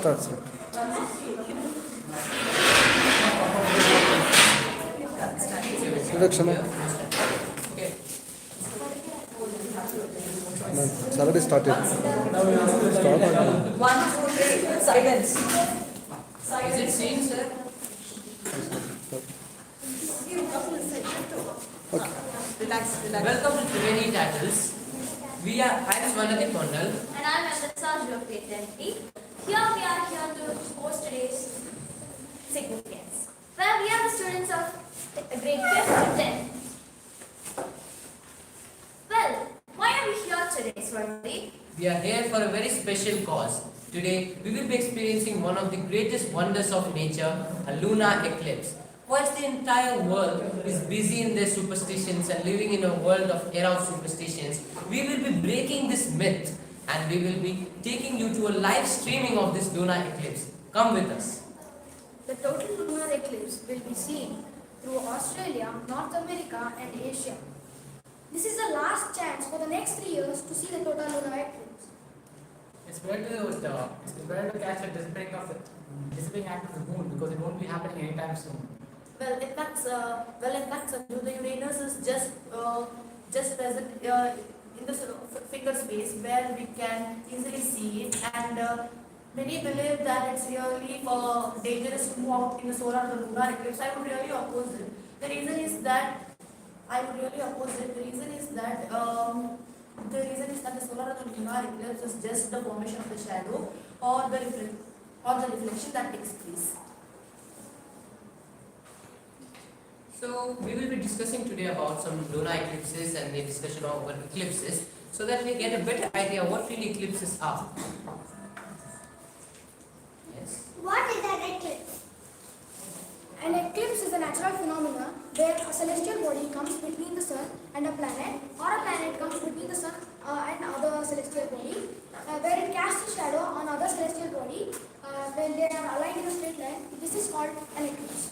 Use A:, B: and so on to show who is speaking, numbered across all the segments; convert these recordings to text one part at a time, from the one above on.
A: Start, sir. Introduction. No, it's already started. Start.
B: Silence.
C: Is it seen, sir?
A: Okay.
B: Relax.
C: Welcome to Triveni Tattles. I am Swanati Kondal.
D: And I'm at the Sarge of Identity. Here we are here to host today's significance. Well, we are the students of grade 5th to 10th. Well, why are we here today, Swanati?
C: We are here for a very special cause. Today, we will be experiencing one of the greatest wonders of nature, a lunar eclipse. Whilst the entire world is busy in their superstitions and living in a world of era of superstitions, we will be breaking this myth and we will be taking you to a live streaming of this lunar eclipse. Come with us.
E: The total lunar eclipse will be seen through Australia, North America and Asia. This is the last chance for the next 3 years to see the total lunar eclipse.
F: It's better to catch a dissipating act of the moon because it won't be happening anytime soon.
B: Well, in fact, the Uranus is just present in the finger space where we can easily see it, and many believe that it's really dangerous to move out in the solar or the lunar eclipse. I would really oppose it. The reason is that the solar or the lunar eclipse is just the formation of the shadow or the reflection that takes place.
C: So, we will be discussing today about some lunar eclipses and the discussion of eclipses so that we get a better idea what really eclipses are. Yes.
E: What is an eclipse? An eclipse is a natural phenomenon where a celestial body comes between the sun and a planet, or a planet comes between the sun and other celestial body, where it casts a shadow on other celestial body when they are aligned in a straight line. This is called an eclipse.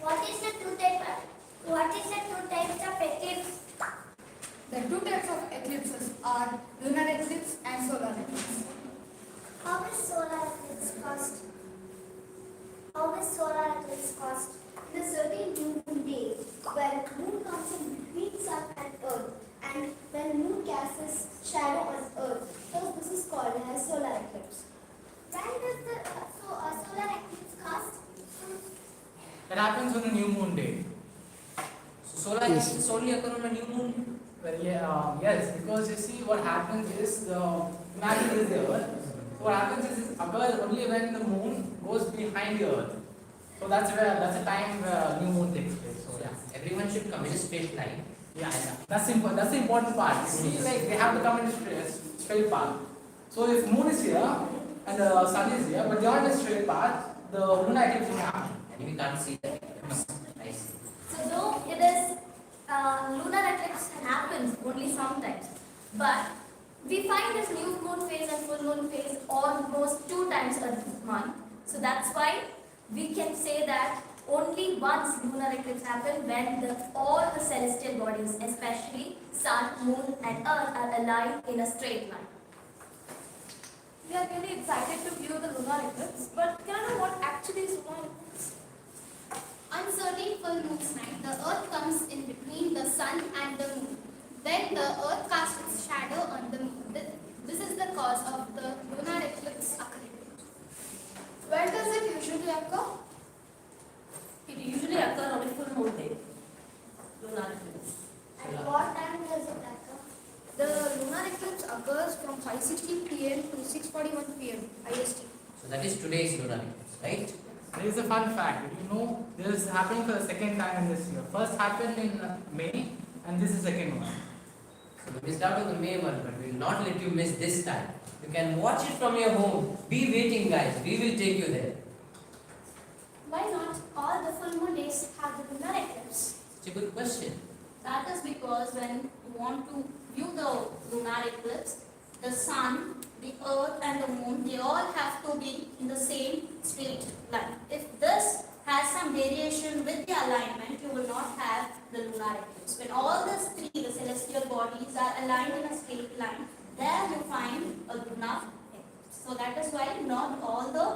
D: What is the two types of eclipse?
E: The two types of eclipses are lunar eclipse and solar eclipse.
D: How is solar eclipse caused? In a certain new moon day, when moon comes in between sun and earth, and when moon casts shadow on earth, so this is called as solar eclipse. When does the solar eclipse cast?
F: It happens on a new moon day.
C: So, solar eclipses only occur on a new moon?
F: Well, yes, because you see what happens is imagine this is the Earth. So what happens is it occurs only when the moon goes behind the Earth. So that's the time where new moon takes place. So yeah.
C: Everyone should come in a straight line.
F: Yeah. That's the important part. You see, like they have to come in a straight path. So if moon is here and the sun is here, but they are in a straight path, the lunar eclipse will happen.
C: And we can't see the eclipse. I see.
D: So though it is lunar eclipse happens only sometimes, but we find this new moon phase and full moon phase almost 2 times a month. So that's why we can say that only once lunar eclipse happens when all the celestial bodies, especially sun, moon and earth, are aligned in a straight line.
E: We are really excited to view the lunar eclipse, but can I know what actually is lunar eclipse?
G: On certain full moon's night, the earth comes in between the sun and the moon. Then the earth casts its shadow on the moon. This is the cause of the lunar eclipse occurring.
E: When does it usually occur?
B: It usually occurs on a full moon day. Lunar eclipse.
D: At what time does it occur?
E: The lunar eclipse occurs from 5:16 p.m. to 6:41 p.m. IST.
C: So, that is today's lunar eclipse, right?
F: There is a fun fact. You know, this is happening for the second time in this year. First happened in May, and this is the second one.
C: So, we missed out on the May one, but we will not let you miss this time. You can watch it from your home. Be waiting, guys. We will take you there.
D: Why not all the full moon days have the lunar eclipse?
C: It's a good question.
G: That is because when you want to view the lunar eclipse, the sun, the earth and the moon, they all have to be in the same straight line. If this has some variation with the alignment, you will not have the lunar eclipse. When all these three, the celestial bodies, are aligned in a straight line, there you find a lunar eclipse. So that that is why not all the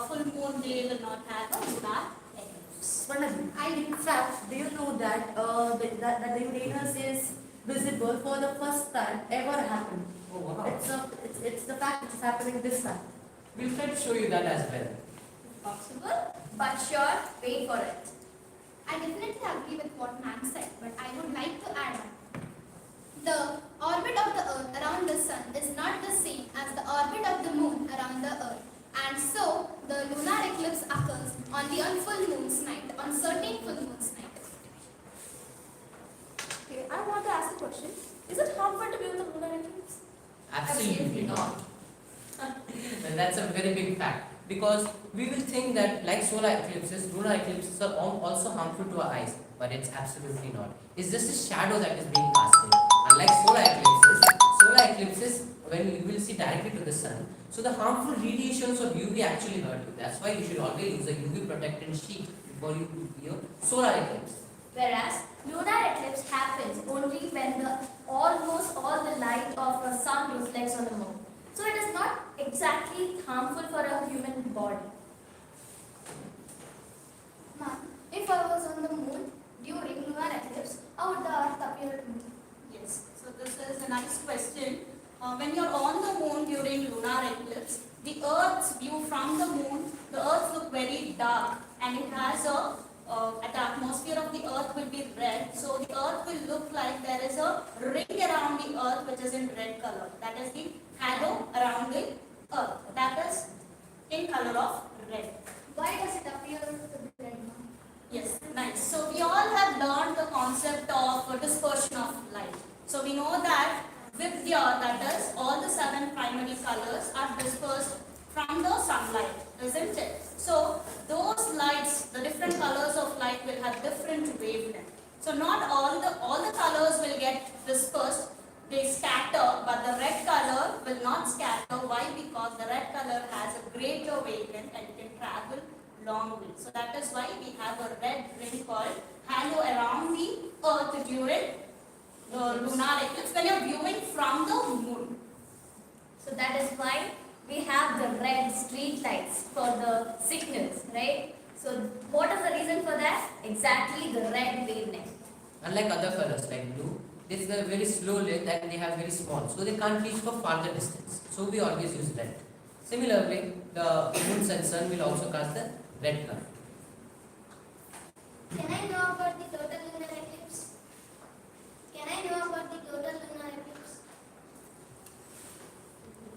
G: full moon day will not have a lunar eclipse.
B: And in fact, do you know that that the Uranus is visible for the first time ever happened?
C: Oh wow.
B: It's the fact which is happening this time.
C: We'll try to show you that as well.
D: Possible, but sure, wait for it. I definitely agree with what ma'am said, but I would like to add on. The orbit of the earth around the sun is not the same as the orbit of the moon around the earth. And so, the lunar eclipse occurs on the full moon's night, on certain full moon's night.
B: Okay, I want to ask a question. Is it harmful to view the lunar eclipse?
C: Absolutely not. Well, that's a very big fact. Because we will think that like solar eclipses, lunar eclipses are also harmful to our eyes, but it's absolutely not. It's just a shadow that is being casted. Unlike solar eclipses, when you will see directly to the sun, so the harmful radiations of UV actually hurt you. That's why you should always use a UV protectant sheet before you do your solar eclipse.
D: Whereas, lunar eclipse happens only when almost all the light of a sun reflects on the moon. So it is not exactly harmful for a human body. Ma'am, if I was on the moon during lunar eclipse, how would the earth appear to me?
G: Yes, so this is a nice question. When you're on the moon during lunar eclipse, the earth's view from the moon, the earth looks very dark and it has the atmosphere of the earth will be red. So the earth will look like there is a ring around the earth which is in red color. That is the halo around the earth. That is in color of red.
D: Why does it appear to be red, ma'am?
G: Yes, nice. So we all have learned the concept of dispersion of light. So we know that with the earth, that is, all the 7 primary colors are dispersed from the sunlight, isn't it? So those lights, the different colors of light will have different wavelength. So not all the colors will get dispersed, they scatter, but the red color will not scatter. Why? Because the red color has a greater wavelength and it can travel long way. So that is why we have a red ring called halo around the earth during the lunar eclipse when you are viewing from the moon.
D: So that is why we have the red street lights for the signals, right? So what is the reason for that? Exactly the red wavelength.
C: Unlike other colors like blue, this is a very slow length and they have very small, so they can't reach for farther distance. So we always use red. Similarly, the moon and sun will also cast the red color.
D: Can I know about the total lunar eclipse? Can I know about the total lunar eclipse?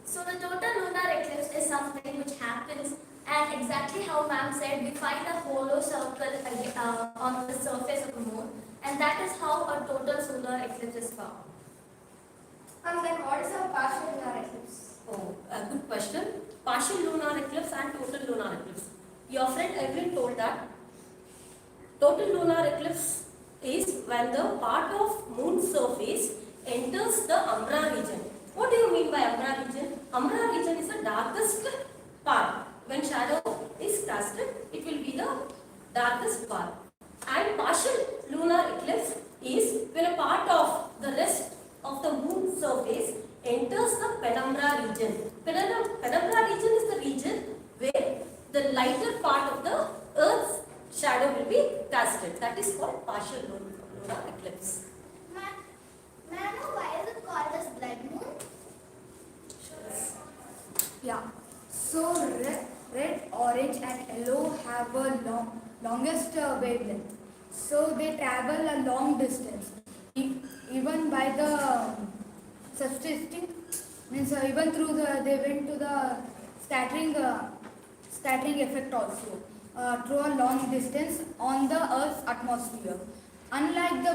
D: So the total lunar eclipse is something which happens, and exactly how ma'am said, we find a hollow circle on the surface of the moon, and that is how a total solar eclipse is found.
E: And then what is a partial lunar eclipse?
H: Oh, a good question. Partial lunar eclipse and total lunar eclipse. Your friend Evelyn told that total lunar eclipse is when the part of moon's surface enters the umbra region. What do you mean by umbra region? Umbra region is the darkest part. When shadow is casted, it will be the darkest part. And partial lunar eclipse is when a part of the rest of the moon's surface enters the penumbra region. Penumbra region is the region where the lighter part of the Earth's shadow will be casted. That is called partial lunar eclipse.
D: May I know why is it called as blood moon?
E: Yeah. So red, orange and yellow have a longest wavelength. So they travel a long distance. Even by the substituting, means even through they went to the scattering effect also through a long distance on the Earth's atmosphere. Unlike the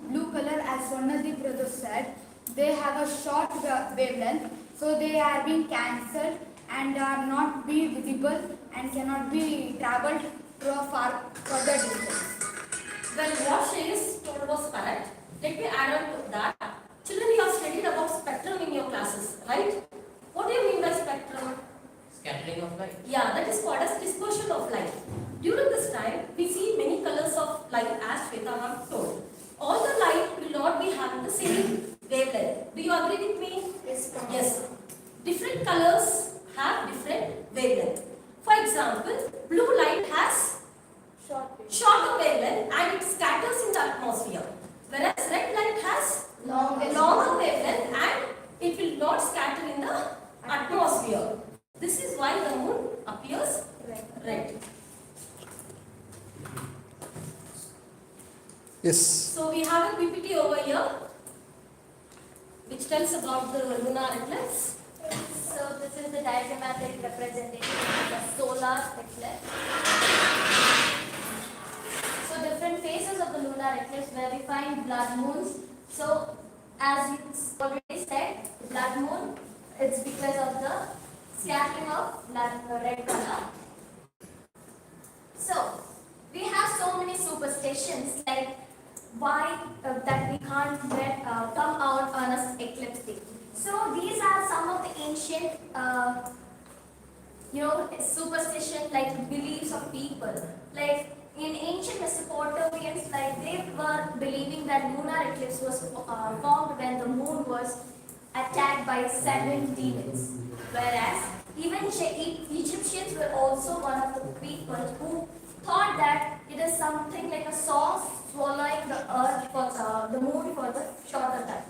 E: blue color, as Swarnadeep brother said, they have a short wavelength, so they are being cancelled and are not be visible and cannot be travelled to a further distance.
H: Well, what she is told was correct. Let me add on to that. Children, you have studied about spectrum in your classes, right? What do you mean by spectrum?
C: Scattering of light.
H: Yeah, that is called as dispersion of light. During this time, we see many colors of light as Shweta have told. All the light will not be having the same wavelength. Do you agree with me?
E: Yes.
H: Yes. Different colors have different wavelength. For example, blue light has shorter wavelength and it scatters in the atmosphere, whereas red light has longer wavelength and it will not scatter in the atmosphere. This is why the moon appears red.
A: Yes.
H: So we have a PPT over here which tells about the lunar eclipse.
D: So this is the diagrammatic representation of the solar eclipse. So different phases of the lunar eclipse where we find blood moons. So as it's already said, the blood moon, it's because of the scattering of red color. So we have so many superstitions like why that we can't come out on an eclipse day. So these are some of the ancient, superstition like beliefs of people. Like in ancient Mesopotamians, like they were believing that lunar eclipse was formed when the moon was attacked by 7 demons. Whereas even Egyptians were also one of the people who thought that it is something like a sauce swallowing the earth for the moon for the shorter time.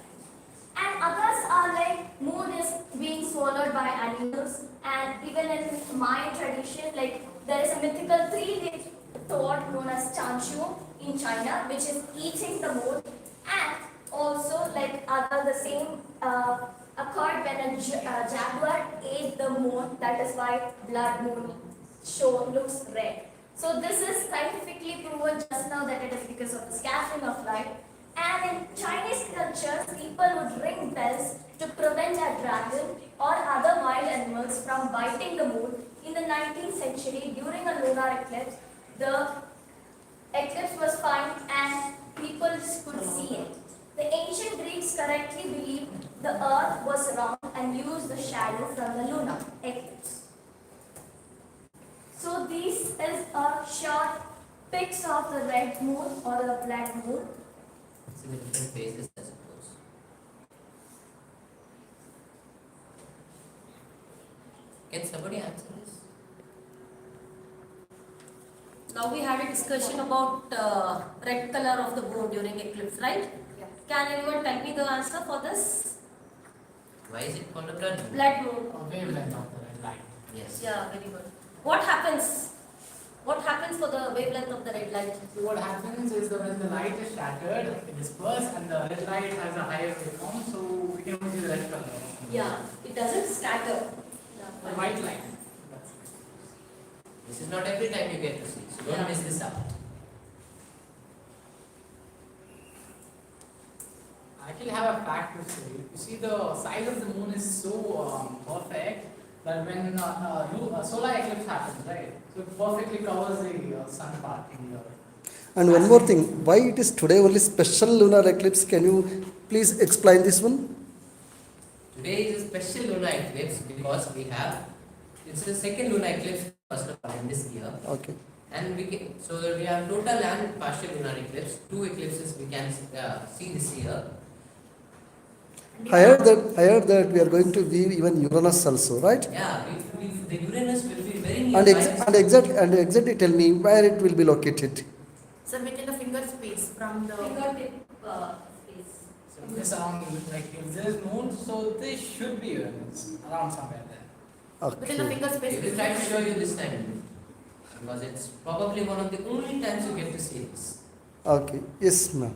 D: And others are like moon is being swallowed by animals, and even in Mayan tradition, like there is a mythical three-legged toad known as Chanshu in China, which is eating the moon, and also like the same occurred when a jaguar ate the moon. That is why blood moon looks red. So this is scientifically proven just now that it is because of the scattering of light. And in Chinese cultures, people would ring bells to prevent a dragon or other wild animals from biting the moon. In the 19th century, during a lunar eclipse, the eclipse was found and people could see it. The ancient Greeks correctly believed the earth was round and used the shadow from the lunar eclipse. So this is a short pics of the red moon or the black moon.
C: See the different phases, I suppose. Can somebody answer this?
H: Now we had a discussion about red color of the moon during eclipse, right?
D: Yeah.
H: Can anyone tell me the answer for this?
C: Why is it called a blood moon?
H: Blood moon.
F: Wavelength of the red light.
C: Yes.
H: Yeah, very good. What happens? What happens for the wavelength of the red light?
F: So what happens is that when the light is shattered, it disperses and the red light has a higher waveform, so we can only see the red color.
H: Yeah, it doesn't scatter.
F: The white light.
C: This is not every time you get to see, so don't
H: Yeah.
C: miss this out.
F: I actually have a fact to say. You see, the size of the moon is so perfect that when solar eclipse happens, right? So it perfectly covers the sun part in the.
A: And one more thing, why it is today only special lunar eclipse? Can you please explain this one?
C: Today is a special lunar eclipse because it's the second lunar eclipse first of all in this year.
A: Okay.
C: And we have total and partial lunar eclipse. 2 eclipses we can see this year.
A: I heard that we are going to view even Uranus also, right?
C: Yeah, the Uranus will be very nearby.
A: And exactly tell me where it will be located.
B: So within the finger space from the
H: Fingertip space.
F: So this around, like if there is moon, so this should be Uranus around somewhere there.
B: within the
A: Okay.
B: finger space.
C: We will try to show you this time because it's probably one of the only times you get to see this.
A: Okay. Yes, ma'am.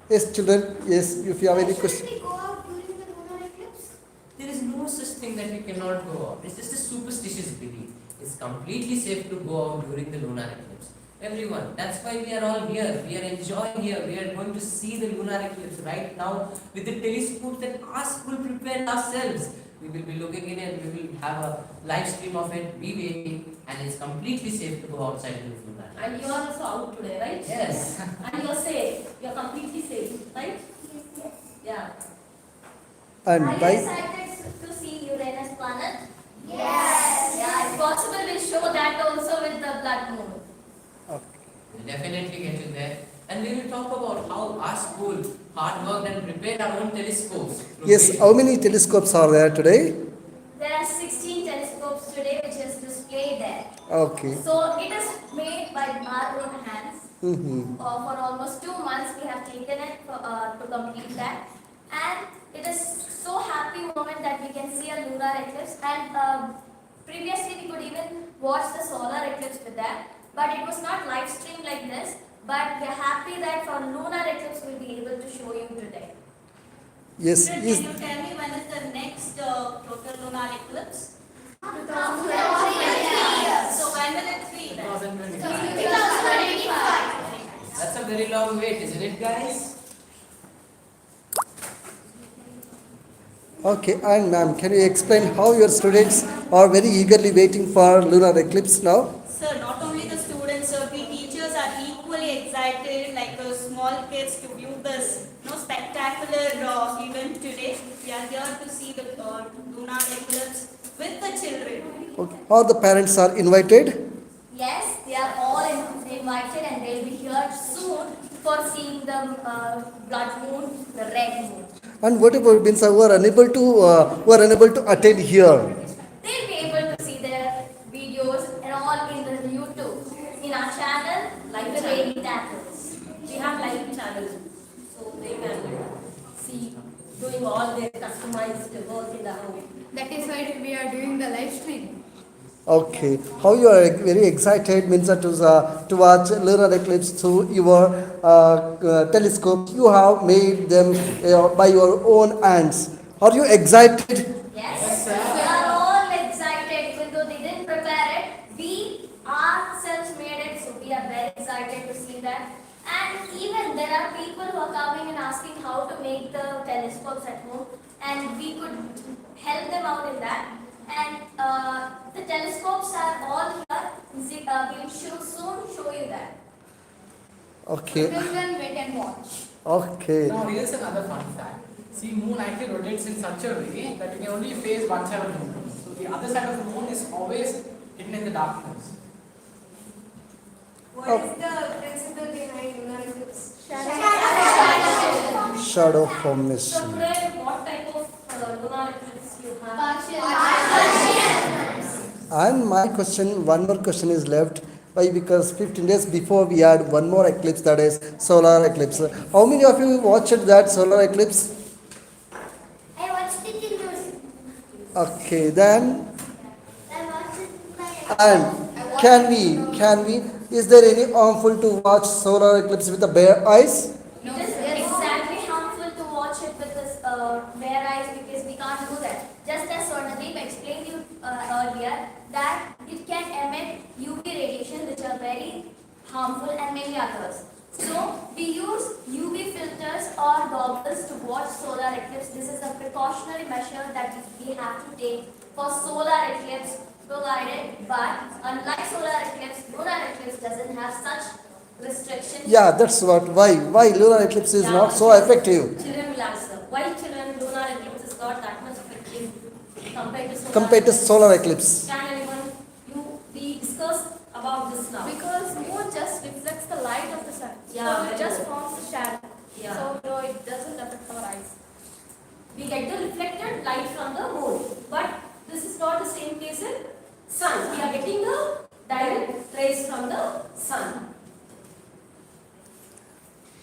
A: Yes, children. Yes, if you have any question.
E: Should we go out during the lunar eclipse?
C: There is no such thing that we cannot go out. It's just a superstitious belief. It's completely safe to go out during the lunar eclipse. Everyone. That's why we are all here. We are enjoying here. We are going to see the lunar eclipse right now with the telescopes that our school prepared ourselves. We will be looking in it. We will have a live stream of it. Be waiting, and it's completely safe to go outside the lunar eclipse.
H: And you are also out today, right?
C: Yes.
H: And you are safe. You are completely safe, right?
E: Yes.
H: Yeah.
A: And
D: Are you
A: by
D: excited to see Uranus planet?
E: Yes.
D: Yeah, if possible, we'll show that also with the blood moon.
C: We'll definitely get you there. And we will talk about how our school hard worked and prepared our own telescopes.
A: yes, how many telescopes are there today?
D: There are 6 16 telescopes today which is displayed there.
A: Okay.
D: So it is made by our own hands.
A: Mm-hmm.
D: For almost 2 months we have taken it to complete that, and it is so happy moment that we can see a lunar eclipse, and previously we could even watch the solar eclipse with that, but it was not live streamed like this, but we are happy that for lunar eclipse we will be able to show you today.
A: Yes.
G: Can
A: Yes.
G: you tell me when is the next total lunar eclipse?
D: 2025.
G: So when will it be then?
C: 2025. That's a very long wait, isn't it, guys?
A: Okay, and ma'am, can you explain how your students are very eagerly waiting for lunar eclipse now?
G: Sir, not only the students, sir, we teachers are equally excited like the small kids to view this spectacular event today. We are here to see the lunar eclipse with the children.
A: Okay. All the parents are invited?
D: Yes, they are all invited and they will be here soon for seeing the blood moon, the red moon.
A: And what about means who are unable to attend here?
D: They'll be able to see their videos and all in the YouTube, in our channel, like the Daily Tackles.
H: We have live channel, so they can see doing all their customized work in the home.
E: That is why we are doing the live stream.
A: Okay. How you are very excited means to watch lunar eclipse through your telescope. You have made them by your own hands. Are you excited?
D: Yes, we are all excited even though they didn't prepare it. We ourselves made it, so we are very excited to see that. And even there are people who are coming and asking how to make the telescopes at home, and we could help them out in that. And the telescopes are all here. We will soon show you that.
A: Okay.
E: Till then, wait and watch.
A: Okay.
F: Now here's another fun fact. See, moon actually rotates in such a way that you can only face one side of the moon. So the other side of the moon is always hidden in the darkness.
E: What is the principle behind lunar eclipse?
A: Shadow
H: So
A: formation.
H: today, what type of lunar eclipse you have?
A: And my question, one more question is left. Why? Because 15 days before we had one more eclipse, that is solar eclipse. How many of you watched that solar eclipse?
D: I watched it in news.
A: Okay, then
D: I watched it
A: and can we? Is there any harmful to watch solar eclipse with the bare eyes?
D: It is exactly harmful to watch it with this bare eyes because we can't do that. Just as Swarnadeep explained you earlier that it can emit UV radiation which are very harmful and many others. So we use UV filters or goggles to watch solar eclipse. This is a precautionary measure that we have to take for solar eclipse provided, but unlike solar eclipse, lunar eclipse doesn't have such restrictions.
A: Yeah, that's what. Why lunar eclipse is not so effective
H: Children will answer. Why children lunar eclipse is not that much effective
A: compared to solar eclipse?
H: Can anyone we discuss about this now?
B: Because moon just reflects the light of the sun.
H: Yeah,
B: So
H: very
B: it just
H: good.
B: forms a shadow.
H: Yeah.
B: So no, it doesn't affect our eyes.
H: We get the reflected light from the moon, but this is not the same case in sun. We are getting the direct rays from the sun.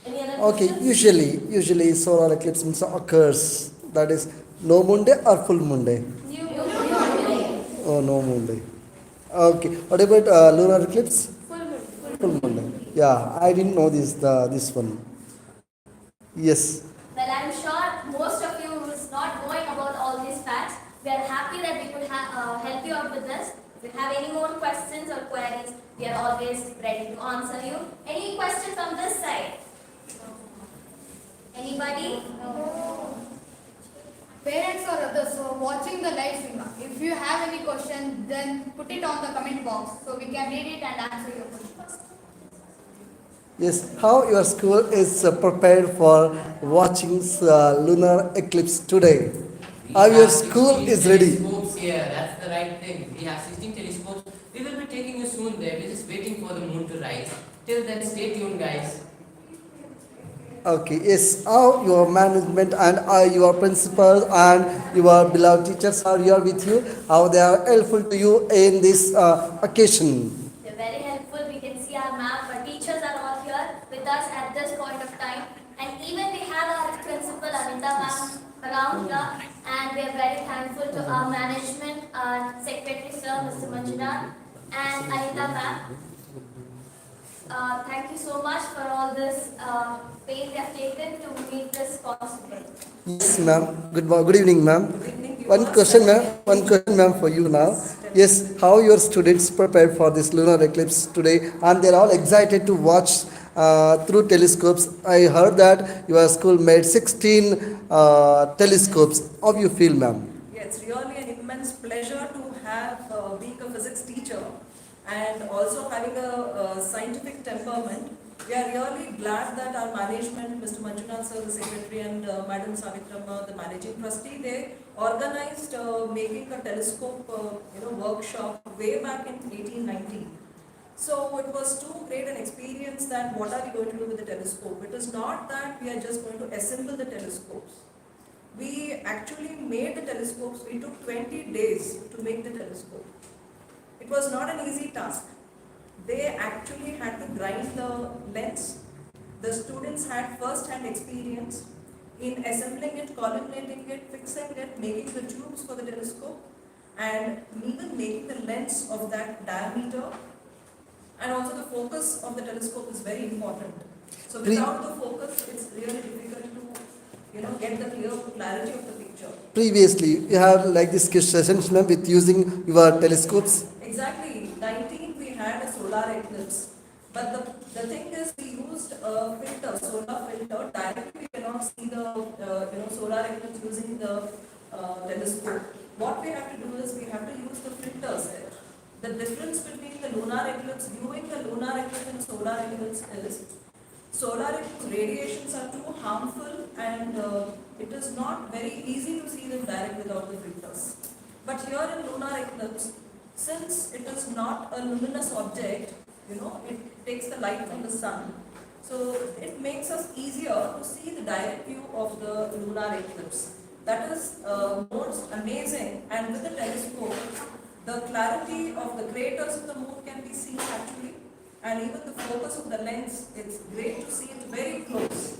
H: Any other
A: Okay,
H: questions?
A: usually solar eclipse means occurs. That is no moon day or full moon day. Oh, no moon day. Okay, what about lunar eclipse? Full moon day. Yeah, I didn't know this one. Yes.
D: Well, I'm sure most of you who is not knowing about all these facts, we are happy that we could help you out with this. If you have any more questions or queries, we are always ready to answer you. Any question from this side? Anybody?
E: Parents or others who are watching the live stream, if you have any question, then put it on the comment box so we can read it and answer your questions.
A: Yes, how your school is prepared for watching lunar eclipse today?
C: We
A: How your
C: have
A: school
C: 16
A: is ready?
C: telescopes here. That's the right thing. We have 16 telescopes. We will be taking you soon there. We're just waiting for the moon to rise. Till then, stay tuned, guys.
A: Okay, yes. How your management and your principals and your beloved teachers are here with you? How they are helpful to you in this occasion?
D: They're very helpful. We can see our map. Our teachers are all here with us at this point of time. And even we have our principal Anita ma'am around here. And we are very thankful to our management, our secretary sir, Mr. Manjunath, and Anita ma'am. Thank you so much for all this pain they have taken to make this possible.
A: Yes, ma'am. Good evening, ma'am. One question, ma'am. One question, ma'am, for you now. Yes, how your students prepared for this lunar eclipse today, and they're all excited to watch through telescopes. I heard that your school made 16 telescopes. How you feel, ma'am?
I: Yeah, it's really an immense pleasure to have being a physics teacher and also having a scientific temperament. We are really glad that our management, Mr. Manjunath sir, the secretary, and Madam Savitrama, the managing trustee, they organized making a telescope, workshop way back in 1890. So it was too great an experience that what are we going to do with the telescope? It is not that we are just going to assemble the telescopes. We actually made the telescopes. We took 20 days to make the telescope. It was not an easy task. They actually had to grind the lens. The students had first-hand experience in assembling it, columnating it, fixing it, making the tubes for the telescope, and even making the lens of that diameter. And also the focus of the telescope is very important. So without the focus, it's really difficult to get the clear clarity of the picture.
A: Previously, you have like this sessions, ma'am, with using your telescopes.
I: Exactly. 19 we had a solar eclipse. But the thing is, we used a filter, solar filter. Directly we cannot see the solar eclipse using the telescope. What we have to do is we have to use the filters there. The difference between the lunar eclipse, viewing the lunar eclipse and solar eclipse is solar eclipse radiations are too harmful and it is not very easy to see them direct without the filters. But here in lunar eclipse, since it is not a luminous object, it takes the light from the sun. So it makes us easier to see the direct view of the lunar eclipse. That is most amazing, and with the telescope, the clarity of the craters of the moon can be seen actually, and even the focus of the lens, it's great to see it very close.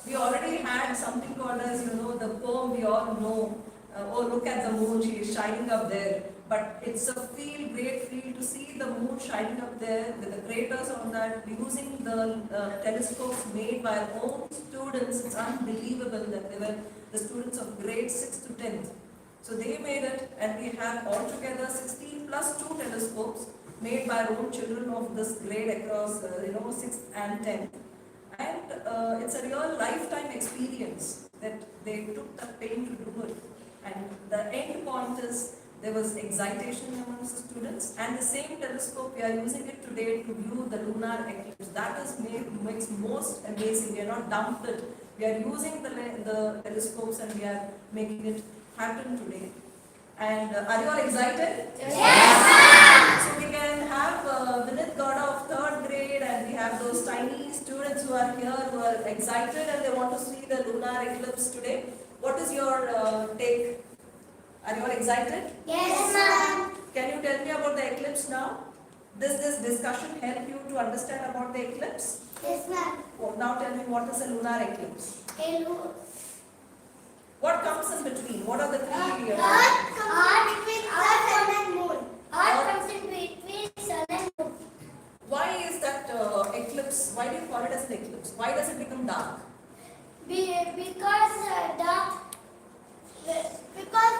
I: We already had something called as, the poem we all know, oh look at the moon, she is shining up there. But it's a great feel to see the moon shining up there with the craters on that, using the telescopes made by our own students. It's unbelievable that they were the students of grade 6 to 10th. So they made it, and we have altogether 16 plus 2 telescopes made by our own children of this grade across 6th and 10th. And it's a real lifetime experience that they took the pain to do it. And the end point is there was excitation amongst the students, and the same telescope we are using it today to view the lunar eclipse. That is makes most amazing. We are not dumped it. We are using the telescopes and we are making it happen today. And are you all excited? Yes! So we can have Vinith Gowda of 3rd grade, and we have those tiny students who are here who are excited and they want to see the lunar eclipse today. What is your take? Are you all excited?
E: Yes, ma'am.
I: Can you tell me about the eclipse now? Does this discussion help you to understand about the eclipse?
E: Yes, ma'am.
I: Well, now tell me, what is a lunar eclipse? What comes in between? What are the three?
E: Earth between Earth, Sun and Moon. Earth comes in between Sun and Moon.
I: Why is that eclipse? Why do you call it as an eclipse? Why does it become dark?
E: Because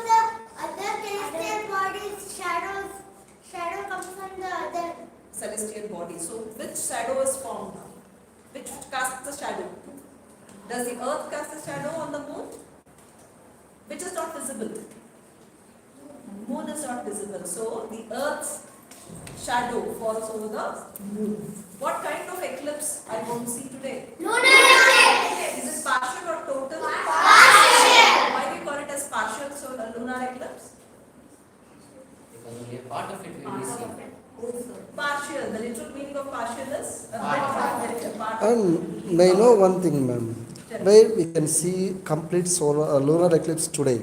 E: the other celestial bodies shadow comes from the other.
I: Celestial body. So which shadow is formed now? Which casts the shadow? Does the earth cast a shadow on the moon? Which is not visible. Moon is not visible. So the earth's shadow falls over the moon. What kind of eclipse are you going to see today?
E: Lunar eclipse.
I: Is it partial or total?
E: Partial.
I: Why do you call it as partial, so a lunar eclipse?
C: Because only a part of it will be seen.
I: Partial. The literal meaning of partial is a
C: Part.
I: bit of it, a part.
A: And may I know one thing, ma'am. where we can see complete lunar eclipse today.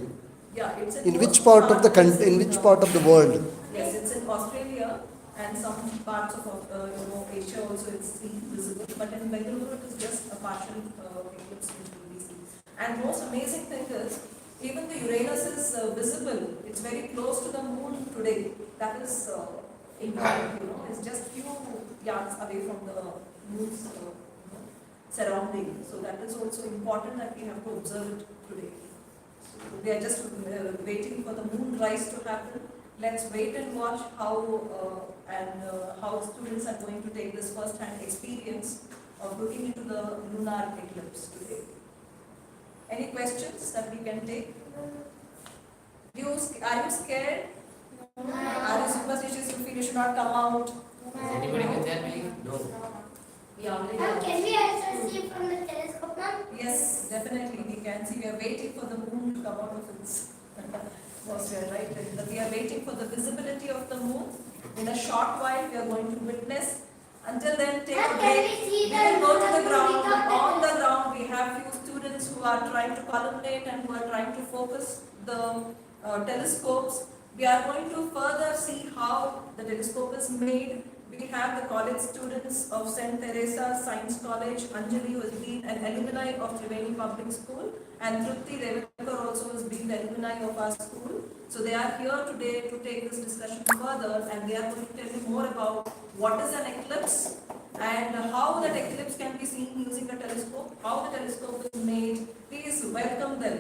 I: Yeah, it's
A: In which
I: most
A: part of the
I: parts
A: in which part of the world?
I: Yes, it's in Australia and some parts of Asia also it's seen visible, but in Bengaluru it is just a partial eclipse which will be seen. And most amazing thing is, even the Uranus is visible. It's very close to the moon today. That is important, it's just few yards away from the moon's surrounding. So that is also important that we have to observe it today. We are just waiting for the moon rise to happen. Let's wait and watch how students are going to take this first-hand experience of looking into the lunar eclipse today. Any questions that we can take? Are you scared? Are you superstitious? You feel you should not come out?
C: Is anybody with that belief? No.
B: We already
D: Can we also see from the telescope, ma'am?
I: Yes, definitely we can see. We are waiting for the moon to come out of its atmosphere, right? We are waiting for the visibility of the moon. In a short while, we are going to witness. Until then, take a break. We will go to the ground. On the ground, we have few students who are trying to columnate and who are trying to focus the telescopes. We are going to further see how the telescope is made. We have the college students of St. Teresa Science College, Anjali, who has been an alumni of Triveni Public School, and Trupti Revakar also has been the alumni of our school. So they are here today to take this discussion further, and they are going to tell you more about what is an eclipse and how that eclipse can be seen using a telescope, how the telescope is made. Please welcome them.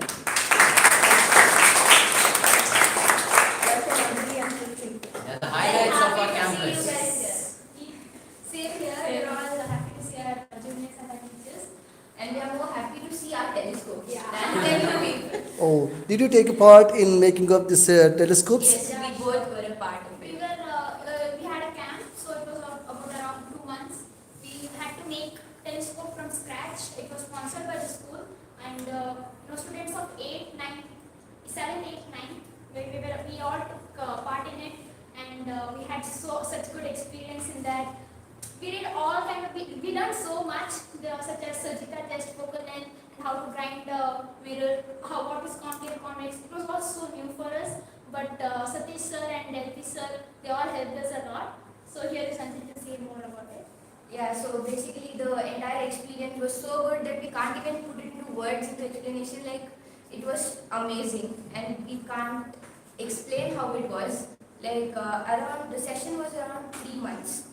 I: Welcome Anjali and Trupti.
C: Yeah, the highlights of our campus.
D: Same here, we're all happy to see our juniors and our teachers, and we are more happy to see our telescopes than you people.
A: Oh, did you take a part in making up these telescopes?
D: Yes, we both were a part of it. We had a camp, so it was about around 2 months. We had to make telescope from scratch. It was sponsored by the school, and students of 8, 9, 7, 8, 9, we all took part in it, and we had such good experience in that. We did all kind of, we done so much, such as surgical test, focal length, and how to grind the mirror, what is concave, convex. It was all so new for us, but Satish sir and Delphi sir, they all helped us a lot. So here is Sanjay to say more about it.
J: Yeah, so basically the entire experience was so good that we can't even put it into words, into explanation. Like, it was amazing and we can't explain how it was. Like, the session was around 3 months.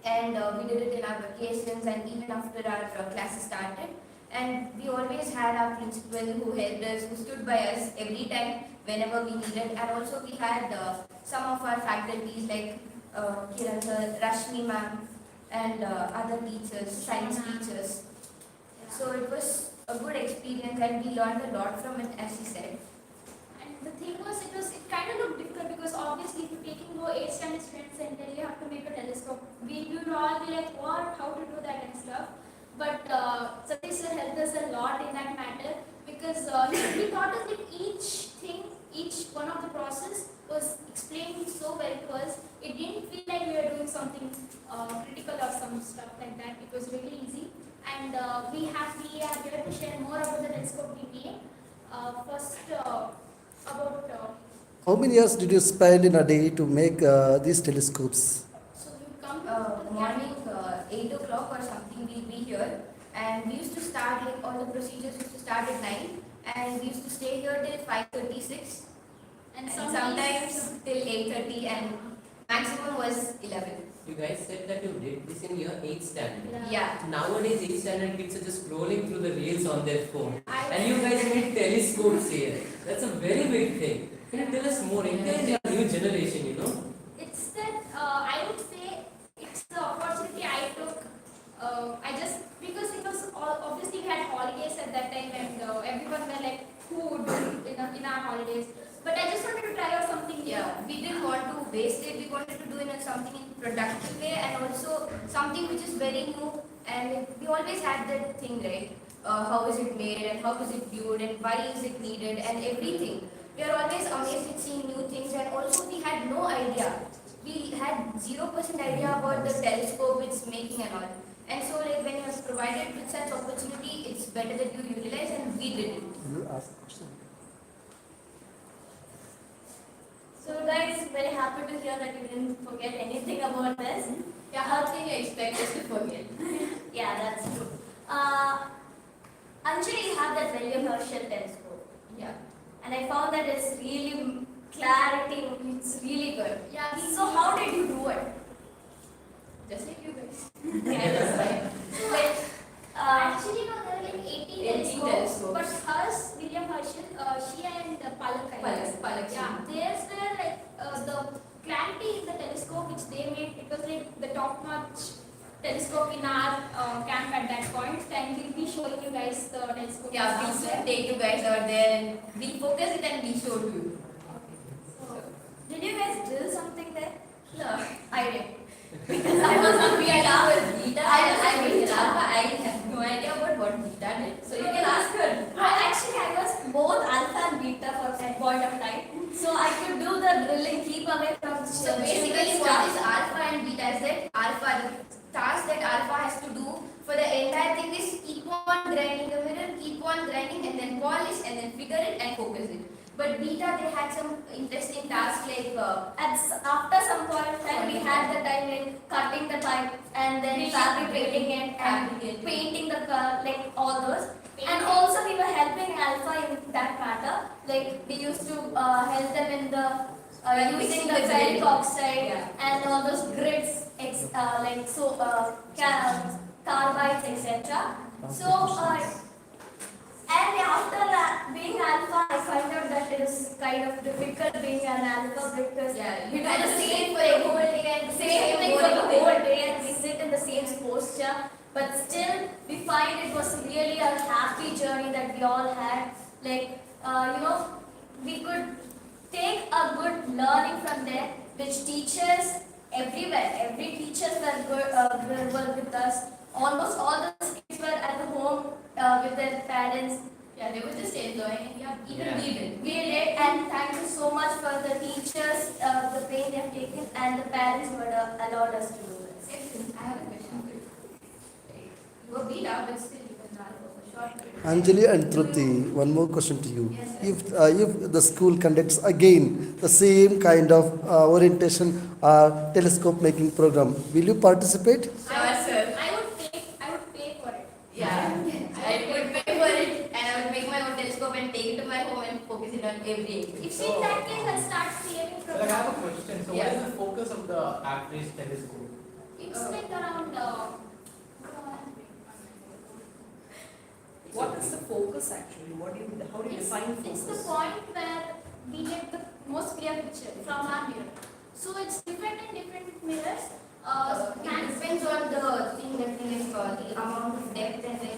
J: And we did it in our vacations and even after our classes started. And we always had our principal who helped us, who stood by us every time whenever we needed. And also we had some of our faculties like Kiran sir, Rashmi ma'am, and other teachers, science teachers. So it was a good experience and we learned a lot from it, as she said.
D: The thing was, it kind of looked difficult because obviously if you're taking 8th standard students and then you have to make a telescope, we would all be like, what, how to do that and stuff. But Satish sir helped us a lot in that matter because he taught us that each one of the process was explained so well to us. It didn't feel like we were doing something critical or some stuff like that. It was really easy. And we are here to share more about the telescope we made.
A: How many years did you spend in a day to make these telescopes?
D: So you come
J: Morning 8 o'clock or something, we'll be here. And we used to start, like all the procedures used to start at 9. And we used to stay here till 5:36.
D: and
J: And sometimes till 8:30 and maximum was 11.
C: You guys said that you did this in your 8th standard.
J: Yeah.
C: Nowadays, 8th standard kids are just scrolling through the reels on their phone.
D: I-
C: And you guys made telescopes here. That's a very big thing. Can you tell us more? Encourage our new generation.
D: It's that I would say it's the opportunity I took. Because it was obviously we had holidays at that time and everyone were like, who would do in our holidays? But I just wanted to try out something new.
J: Yeah, we didn't want to waste it. We wanted to do it in something in productive way and also something which is very new. And we always had that thing, right? How is it made and how is it viewed and why is it needed and everything. We are always amazed at seeing new things and also we had no idea. We had 0% idea about the telescope it's making and all. And so like when you're provided with such opportunity, it's better that you utilize, and we did it.
A: You ask question.
D: So guys, very happy to hear that you didn't forget anything about this.
J: Yeah, how can you expect us to forget?
D: Yeah, that's true. Anjali, you have that William Herschel telescope.
J: Yeah.
D: And I found that it's really clarity, it's really good.
J: Yeah.
D: So how did you do it?
J: Just like you guys.
D: Yeah, that's right. Like,
E: Actually, no, there are like 18
J: 18
E: telescopes.
J: telescopes.
E: But hers, William Herschel, she and Palak, I guess.
J: Palak.
E: Yeah, theirs were like the clarity in the telescope which they made, it was like the top-notch telescope in our camp at that point. And we'll be showing you guys the telescope.
J: Yeah, we should take you guys out there and we focus it and we show you.
D: did you guys drill something there?
J: No, I did. Because I was not beta. I mean, alpha. I have no idea about what beta did. So you can ask her.
D: I was both alpha and beta for that point of time. So I could do the drilling, keep away from
J: So basically, what is alpha and beta is that alpha, the task that alpha has to do for the entire thing is keep on grinding the mirror, keep on grinding, and then polish, and then figure it and focus it. But beta, they had some interesting tasks like
D: after some point of time, we had the time like cutting the pipe and then fabricating it and painting the like all those. And also we were helping alpha in that matter. Like we used to help them in the using the ferric oxide and all those grids, like so carbides, etc. So. And after being alpha, I find out that it is kind of difficult being an alpha because we do the same for the whole day and the same thing for the whole day and we sit in the same posture. But still, we find it was really a happy journey that we all had. Like, we could take a good learning from there, which teachers everywhere, every teachers were good, were with us. Almost all the kids were at the home with their parents.
J: yeah, they were just enjoying. Yeah, even
C: Yeah.
J: we did.
D: We did, and thank you so much for the teachers, the pain they have taken, and the parents who had allowed us to do this.
J: I have a question for you. You were beta, but still you can alpha for short period.
A: Anjali and Truti, one more question to you.
J: Yes,
A: If the school conducts again the same kind of orientation or telescope making program, will you participate?
J: Sure, sir.
E: I would pay for it.
J: Yeah, I would pay for it and I would make my own telescope and take it to my home and focus it on every activity.
E: If in that case, I'll start creating
F: So like I have a
E: programs.
F: question. So
J: Yeah.
F: what is the focus of the average telescope?
E: It's like around.
I: What is the focus actually? How do you define
E: It's the
I: focus?
E: point where we get the most clear picture from our mirror. So it's different in different mirrors.
J: It depends on the thing that the amount of depth and the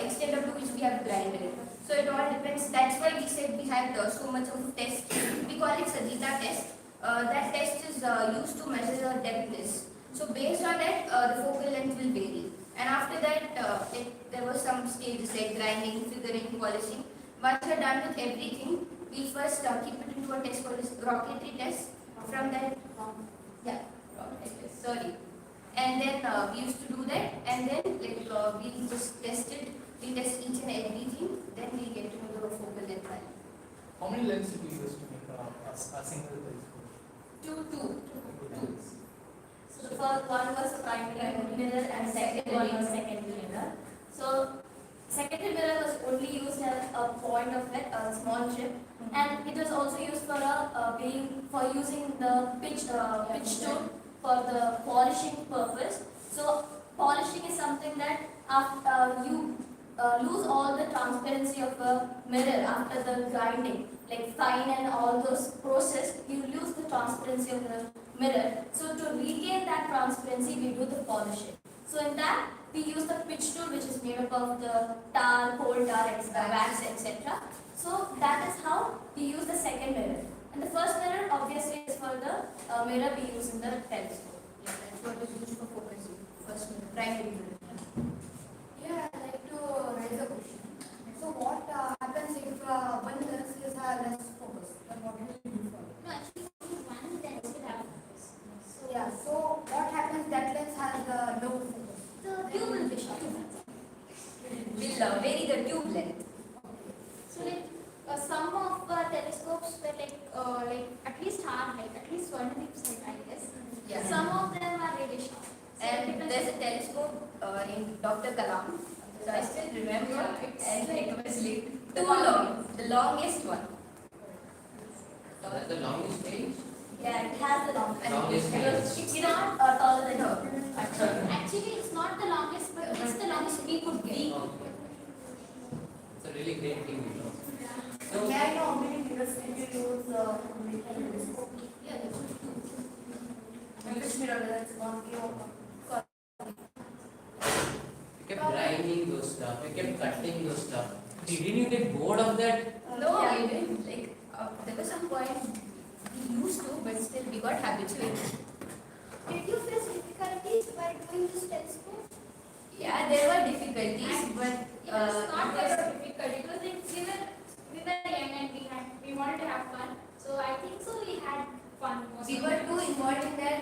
J: extent of to which we have grinded. So it all depends. That's why we said we had so much of test. We call it Sajita test. That test is used to measure the depthness. So based on that, the focal length will vary. And after that, there were some stages like grinding, figuring, polishing. Once you're done with everything, we first keep it into a test called rocketry test. From that, sorry. And then we used to do that, and then we just test it. We test each and everything. Then we get to know the focal length value.
F: How many lenses do you use to make a single telescope?
J: Two.
D: So the first one was the primary mirror and second one was secondary mirror. So secondary mirror was only used as a point of it, a small chip, and it was also used for using the pitch tool for the polishing purpose. So polishing is something that after you lose all the transparency of a mirror after the grinding, like fine and all those process, you lose the transparency of the mirror. So to regain that transparency, we do the polishing. So in that, we use the pitch tool, which is made up of the tar, coal tar, wax, etc. So that is how we use the second mirror. And the first mirror obviously is for the mirror we use in the telescope.
J: Yeah, that's what is used for focusing. First mirror, primary mirror.
E: Yeah, I'd like to raise a question. So what happens if one lens is less focused? Then what will you do for it?
D: No, actually, one lens will have focus.
E: So yeah, so what happens that lens has low focus?
D: The tube will be short.
J: vary the tube length.
D: So like some of telescopes were like at least hard height, at least 1 inch height, I guess.
J: Yeah.
D: Some of them are really short. So it
J: And
D: depends
J: there's a
D: on-
J: telescope in Dr. Kalam. So I still remember, and it was like
D: The
J: too long, the longest one.
C: That's the longest range.
D: Yeah, it has the longest.
C: Longest range.
D: It's not taller than
J: No.
D: Actually, it's not the longest, but it's the longest we could be.
C: Okay. It's a really great thing, you know. So,
B: May I know how many mirrors did you use in the telescope?
D: Yeah,
B: And which mirror? That's one view.
C: we kept grinding those stuff, we kept cutting those stuff. Didn't you get bored of that?
J: No, we didn't. Like, there was some point we used to, but still we got habituated.
D: Did you face difficulties while doing this telescope?
J: Yeah, there were difficulties, but
D: It was not very difficult. It was like we were young and we wanted to have fun. So I think so we had fun.
J: we were too involved in that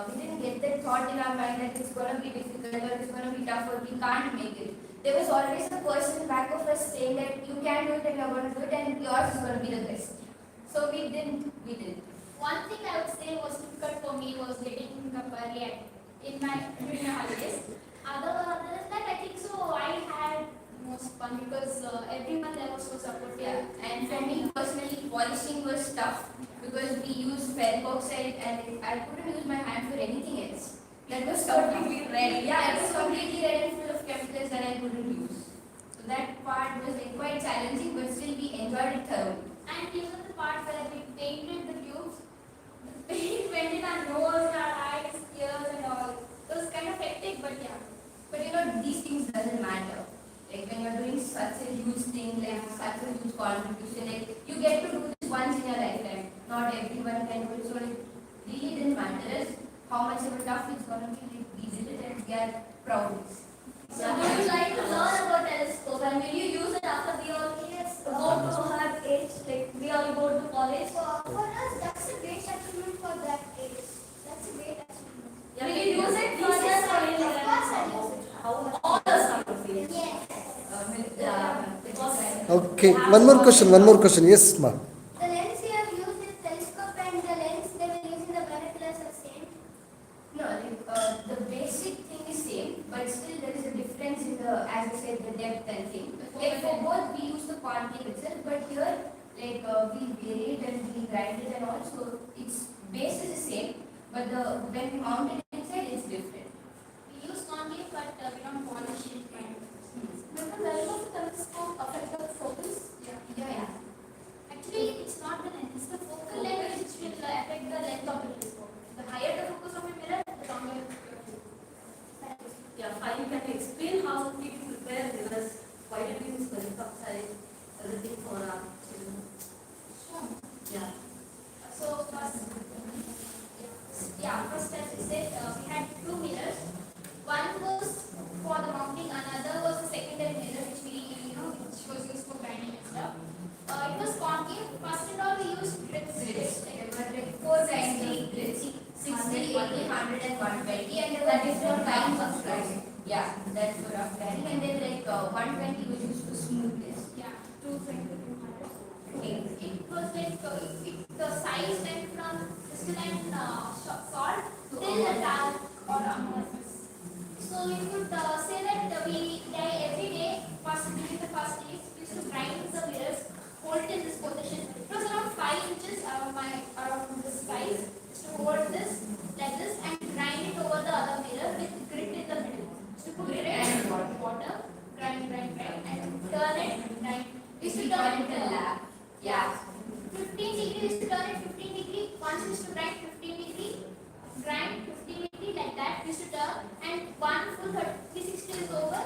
J: we didn't get that thought in our mind that it's gonna be difficult or it's gonna be tough or we can't make it. There was always a person back of us saying that you can do it and you're gonna do it and yours is gonna be the best. So we didn't.
D: One thing I would say was difficult for me was getting up early in my during my holidays. Other than that, I think so I had most fun because everyone there was so supportive.
J: Yeah, and for me personally, polishing was tough because we used peroxide and I couldn't use my hand for anything else. That was completely red. Yeah, it was completely red and full of chemicals that I couldn't use. So that part was like quite challenging, but still we enjoyed it thoroughly.
D: And even the part where we painted the tubes, the paint went in our nose, our eyes, ears and all. It was kind of hectic, but yeah.
J: But you know, these things doesn't matter. Like when you're doing such a huge thing, like such a huge contribution, like you get to do this once in your lifetime. Not everyone can do it. So it really didn't matter how much of a tough it's gonna be. Like, we did it and we are proud.
D: So would you like to learn about telescope and will you use it after we all go to our age, like we all go to college? For us, that's a great achievement for that age. That's a great achievement.
H: Yeah,
D: Will you use it for
H: yes,
D: this
H: I
D: or
H: will.
D: of course I use it.
H: All the summer fields.
D: Yes.
A: Okay, one more question. Yes, ma.
D: The lens you have used is telescope and the lens they were using the binoculars are same.
J: No, the basic thing is same, but still there is a difference in the, as I said, the depth and thing. Like for both we use the concave itself, but here like we varied and we grinded and also its base is the same, but when we mount it inside it's different.
D: We use concave but we don't polish it. Will the level of the telescope affect the focus?
J: Yeah.
D: Actually, it's not the length, it's the focal length which will affect the length of the telescope. The higher the focus of a mirror, the longer the focus.
H: Yeah, fine. Can you explain how did you prepare mirrors? Why did you use peroxide? Everything for our children?
D: Sure.
H: Yeah.
D: So first, first as we said, we had two mirrors. One was for the mounting, another was a secondary mirror which was used for grinding and stuff. It was concave. First and all, we used grids.
J: There were like 4 grinding grids, 60, 80, 100 and 120 and there were different kinds of grinding. Yeah, that's for rough grinding and then like 120 was used to smooth this.
D: Yeah, 220, 200. It was like the size went from crystalline salt till the dark or amorphous. So we could say that we every day, during the first days, we used to grind the mirrors, hold it in this position. It was around 5 inches around this size. To hold this like this and grind it over the other mirror with grit in the middle. So put grit and water, grind, and turn it, grind. We used to turn it in the lab. Yeah. 15 degree, we used to turn it 15 degree. Once we used to grind 15 degree, grind 15 degree like that. We used to turn and one full 360 is over.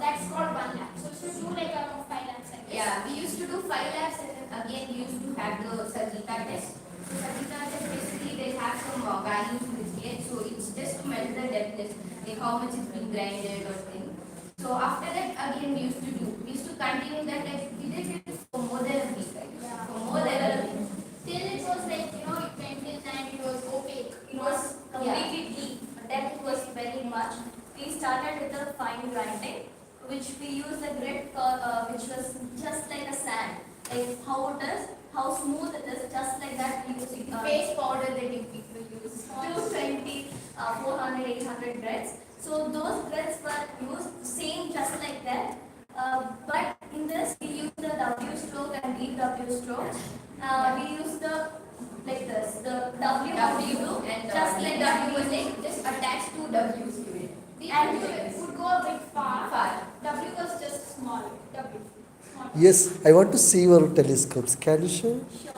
D: That's called 1 lap. So we used to do like around 5 laps. I guess.
J: Yeah, we used to do 5 laps and then again we used to have the Sajita test. So Sajita test basically they have some values which get, so it's just to measure the depthness, like how much it's been grinded or thing. So after that again we used to continue that, like we did it for more than a week, right?
D: Yeah.
J: For more than a week.
D: Till it was like, it went in and it was opaque. It was completely deep.
K: Depth was very much. We started with the fine grinding
D: which we used a grid which was just like a sand. Like how it is, how smooth it is, just like that we use
J: Face powder that you people use.
D: 220, 400, 800 grids. So those grids were used same just like that. But in this we use the W stroke and deep W strokes. We use the like this, the W
J: And
D: just like that
J: W
D: we
J: was
D: use.
J: like just attach two W's to it.
D: And
E: would go a bit far.
J: Far.
E: W was just small. W.
A: Yes, I want to see your telescopes. Can you show?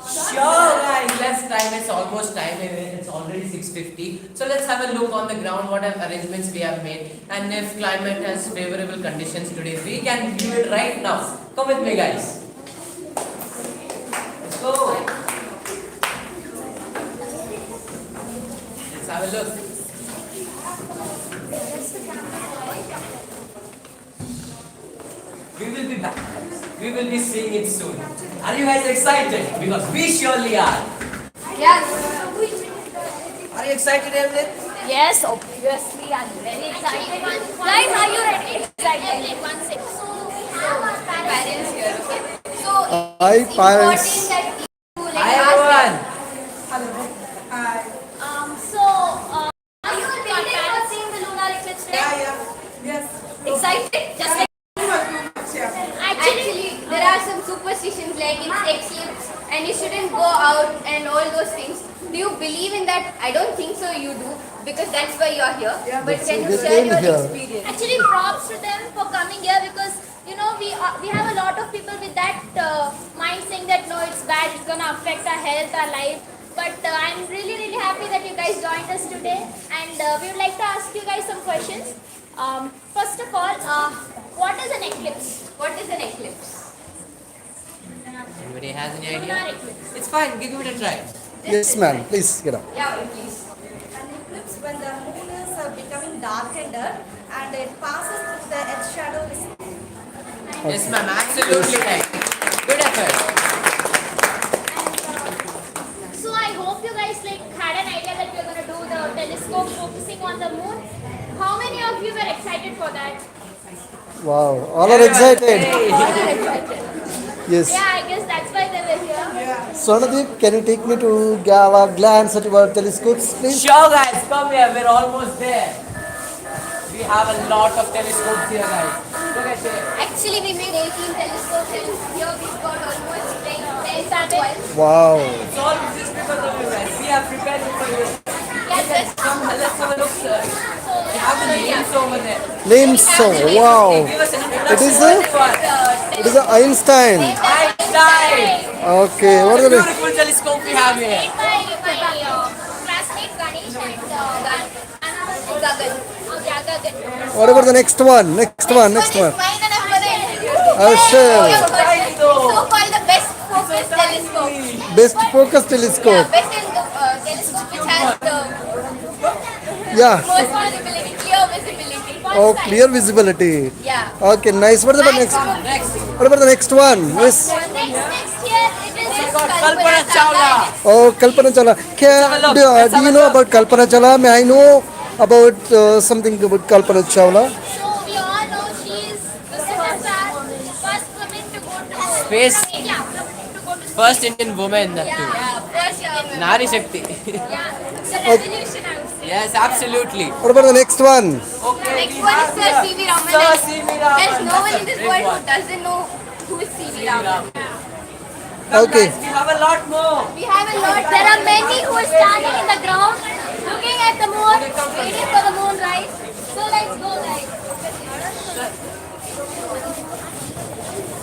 C: Sure guys, let's time. It's almost time. It's already 6:50. So let's have a look on the ground what arrangements we have made, and if climate has favorable conditions today, we can view it right now. Come with me guys. Let's go. Let's have a look. We will be back. We will be seeing it soon. Are you guys excited? Because we surely are.
J: Yes.
C: Are you excited, Evelyn?
D: Yes, obviously I'm very excited. Guys, are you ready? Excited.
J: So we have our parents here. Okay. So
A: Hi,
J: it's
A: parents.
J: important that you like
C: Hi
J: ask
C: everyone.
D: Are you excited for seeing the lunar eclipse today?
I: Yes.
D: Excited? Just like
J: Actually, there are some superstitions like it's eclipse and you shouldn't go out and all those things. Do you believe in that? I don't think so. You do because that's why you're here. But
A: That's
J: can
A: why
J: you
A: they
J: share
A: came
J: your
A: here.
J: experience?
D: actually props to them for coming here because you know we have a lot of people with that mind saying that no, it's bad, it's gonna affect our health, our life. But I'm really happy that you guys joined us today, and we would like to ask you guys some questions. First of all, what is an eclipse?
J: What is an eclipse?
C: Anybody has any
D: Lunar
C: idea?
D: eclipse.
C: It's fine. Give it a try.
A: Yes, ma'am. Please get up.
J: Yeah, please.
I: An eclipse when the moon is becoming darkened and it passes through the earth shadow.
C: Yes, ma'am. Absolutely right. Good effort.
D: So I hope you guys like had an idea that we're gonna do the telescope focusing on the moon. How many of you were excited for that?
A: Wow, all are excited. Yes.
D: Yeah, I guess that's why they were here.
A: Swanadeep, can you take me to have a glance at your telescopes, please?
C: Sure, guys. Come here. We're almost there. We have a lot of telescopes here, guys. Look at it.
J: Actually, we made 18 telescopes and here we've got almost like 10 or 12.
A: Wow.
C: It's all just because of you guys. We have prepared it for you.
D: Yes,
C: Let's have a look, sir. We have the names over there.
A: Names, so wow.
C: Give us an
A: It
C: introduction.
A: is a, it is a Einstein.
C: Einstein.
A: Okay, what
C: What a
A: are the
C: beautiful telescope we have here.
D: my classmate Ganesh and Gagan.
A: what about the next one? Next one, next one.
J: Mine and I'm gonna introduce
A: Oh, sure.
C: Tiny though.
J: so called the best focus telescope.
A: Best focus
J: Yeah,
A: telescope.
J: best in the telescope which has the
A: Yeah.
J: most visibility, clear visibility.
A: Oh, clear visibility.
J: Yeah.
A: Okay, nice. What about next?
C: Next.
A: What about the next one? Yes.
D: Next here it is
C: Kalpana Chawla.
A: Oh, Kalpana Chawla. Do you know about Kalpana Chawla? May I know about something about Kalpana Chawla?
D: So we all know she is the first woman to go to
C: Space.
D: Yeah, to go to
C: First Indian woman. That too.
J: Yeah, first
C: Nari Shakti.
D: yeah, it's a revolution I would say.
C: Yes, absolutely.
A: What about the next one?
C: Okay.
J: next one is Sir C.V. Raman.
C: Sir
J: and
C: C.V. Raman.
J: There's no one in this
C: Great
J: world who
C: one.
J: doesn't know who is C.V. Raman.
C: Come
A: Okay.
C: guys, we have a lot more.
J: We have a lot.
D: There are many who are standing in the ground looking at the moon, waiting for the moon rise. So let's go guys.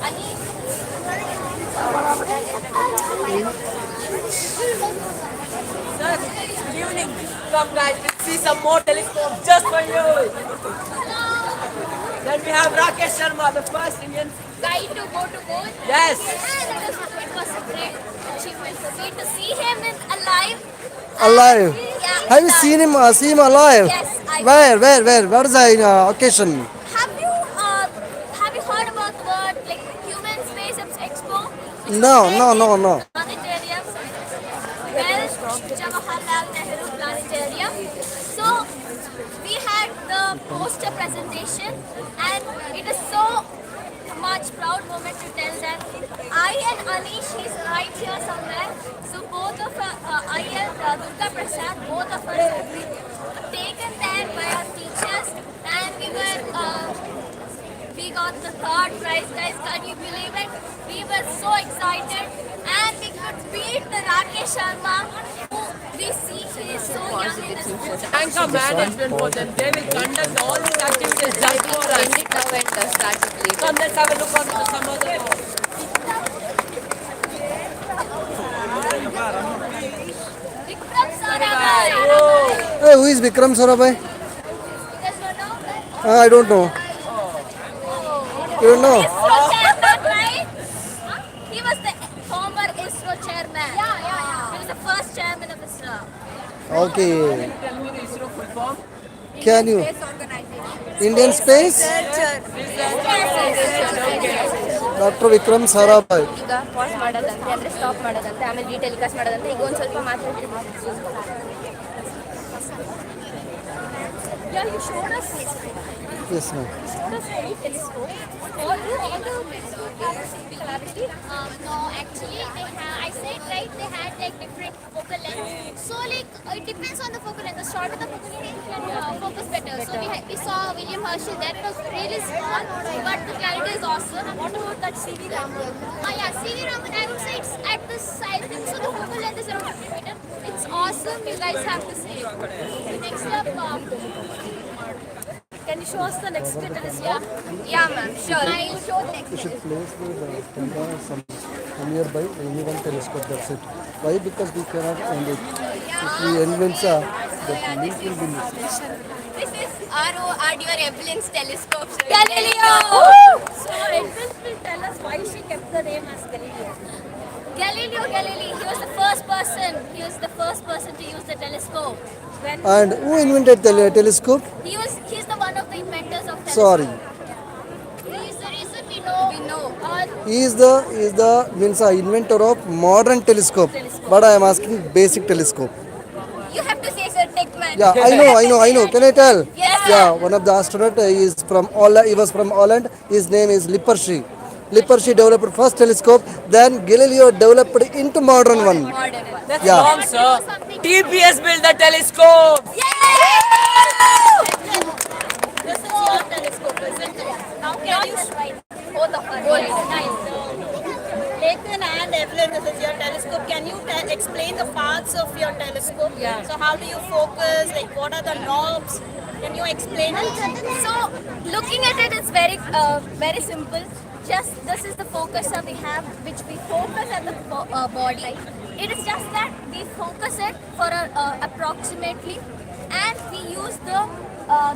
D: Ani?
C: Sir, good evening. Come guys, let's see some more telescopes just for you. Then we have Rakesh Sharma, the first Indian.
D: Guide to go to moon.
C: Yes.
D: And it was a great achievement for me to see him in alive.
A: Alive.
D: Yeah,
A: Have you seen him alive?
D: Yes, I
A: Where? What is the occasion?
D: Have you heard about the word like Human Space Expo? which was
A: No.
D: held in Planetarium. Well, Jawaharlal Nehru Planetarium. So we had the poster presentation, and it is so much proud moment to tell that I and Anish is right here somewhere. So both of I and Durga Prasad, both of us have been taken there by our teachers, and we got the third prize, guys. Can you believe it? We were so excited, and we could beat the Rakesh Sharma, who we see he is so young in the sport.
C: Thank our management for them. They will conduct all these activities just for us.
J: End it now and start it later.
C: Come, let's have a look on some other.
D: Vikram Sarabhai.
A: Hey, who is Vikram Sarabhai?
D: You guys don't know that?
A: I don't know. You don't know?
D: ISRO chairman, right? He was the former ISRO chairman. Yeah. He was the first chairman of ISRO.
A: Okay.
C: Tell me the ISRO full form.
A: Can you? Indian Space? Dr. Vikram Sarabhai.
J: ಈಗ pass ಮಾಡೋದಂತೆ ಅಂದರೆ stop ಮಾಡೋದಂತೆ ಆಮೇಲೆ telecast ಮಾಡೋದಂತೆ ಈಗ ಒಂದು ಸ್ವಲ್ಪ ಮಾತಾಡ್ತೀನಿ.
D: Yeah, you showed us.
A: Yes, ma'am.
D: Showed us any telescope. All the clarity. No, actually, I said right. They had like different focal length. So like it depends on the focal length. The shorter the focal length, you can focus better. So we saw William Herschel. That was really small, but the clarity is awesome. And what about that CV Raman? Yeah, CV Raman. I would say it's at the side. So the focal length is around 50 meters. It's awesome. You guys have to see it. Next up. Can you show us the next telescope?
J: Yeah, ma'am, sure.
D: I'll show next.
A: You should place the camera some nearby any one telescope. That's it. Why? Because we cannot end it. If we end means that link will be missed.
J: This is R.O.R.D.R. Evelyn's telescope.
D: Galileo!
H: So Edwin will tell us why she kept the name as Galileo.
D: Galileo Galilei. He was the first person. He was the first person to use the telescope.
A: And who invented the telescope?
D: He's the one of the inventors of telescope.
A: Sorry.
D: He is the reason we know.
A: He is the means inventor of modern telescope. But I am asking basic telescope.
D: You have to say Sir Techman.
A: Yeah, I know. Can I tell?
D: Yes,
A: Yeah, one of the astronaut is from Holland. He was from Holland. His name is Lippershey. Lippershey developed first telescope. Then Galileo developed into modern one.
C: That's
A: Yeah.
C: wrong, sir. TPS built the telescope.
G: This is your telescope, isn't it? Now can you
D: Both of us. Nice.
G: Nathan and Evelyn, this is your telescope. Can you explain the parts of your telescope?
H: Yeah.
G: So how do you focus? Like what are the knobs? Can you explain it?
D: So looking at it, it's very simple. Just this is the focus that we have, which we focus at the body. It is just that we focus it for approximately, and we use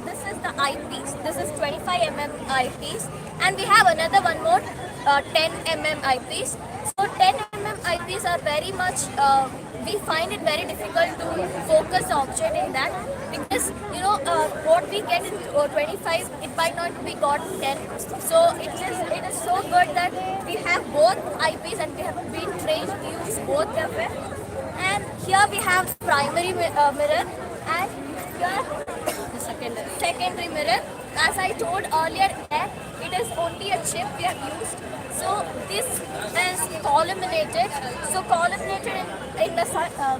D: this is the eyepiece. This is 25 mm eyepiece, and we have another one more 10 mm eyepiece. So 10 mm eyepiece are very much. We find it very difficult to focus the object in that, because what we get in 25, it might not be got 10. So it is so good that we have both eyepiece, and we have been trained to use both of them. And here we have primary mirror, and here the secondary mirror. As I told earlier, it is only a chip we have used. So this is columnated. So columnated in the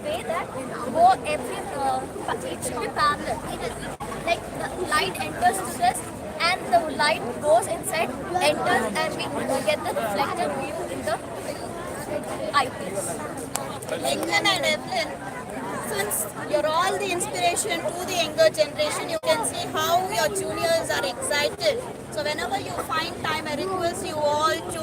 D: way that it should be parallel. Like the light enters to this, and the light goes inside, enters, and we get the reflected view in the eyepiece.
G: Nathan and Evelyn, since you're all the inspiration to the younger generation, you can see how your juniors are excited. So whenever you find time, I request you all to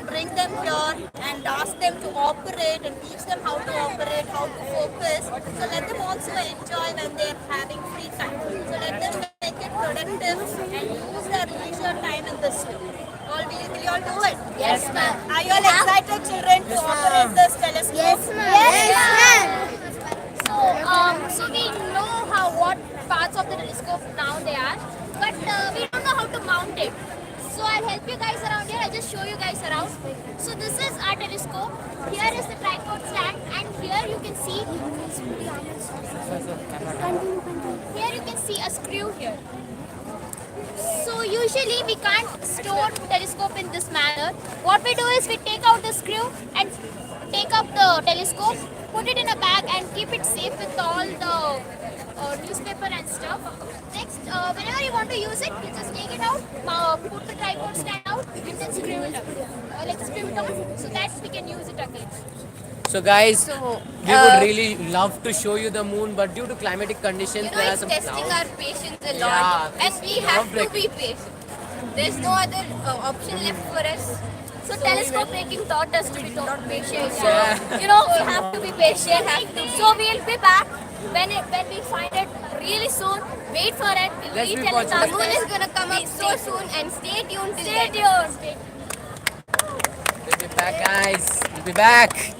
G: bring them here and ask them to operate and teach them how to operate, how to focus. So let them also enjoy when they're having free time. So let them make it productive and use their leisure time in this way. Will you all do it?
D: Yes, ma'am.
G: Are you all excited, children, to operate this telescope?
D: So we know what parts of the telescope now they are, but we don't know how to mount it. So I'll help you guys around here. I'll just show you guys around. So this is our telescope. Here is the tripod stand, and here you can see. Here you can see a screw here. So you
K: usually we can't store telescope in this manner. What we do is we take out the screw and take up the telescope, put it in a bag and keep it safe with all the newspaper and stuff. Next, whenever you want to use it, you just take it out, put the tripod stand out and then screw it up. Like screw it on so that we can use it again.
C: So guys,
K: So,
C: we would really love to show you the moon, but due to climatic conditions,
K: you know,
C: there are
K: it's
C: some
K: testing
C: clouds.
K: our patience a lot,
C: Yeah,
K: and we
C: it's
K: have to
C: nerve-wracking.
K: be patient. There's no other option left for us. So telescope making taught us to be patient. So
C: Yeah.
K: you know we have to be patient. So we'll be back when we find it really soon. Wait for it. We'll
C: Let's be
K: retell it.
C: positive.
K: The moon is gonna come up so soon, and stay tuned. Stay tuned.
C: We'll be back, guys. We'll be back.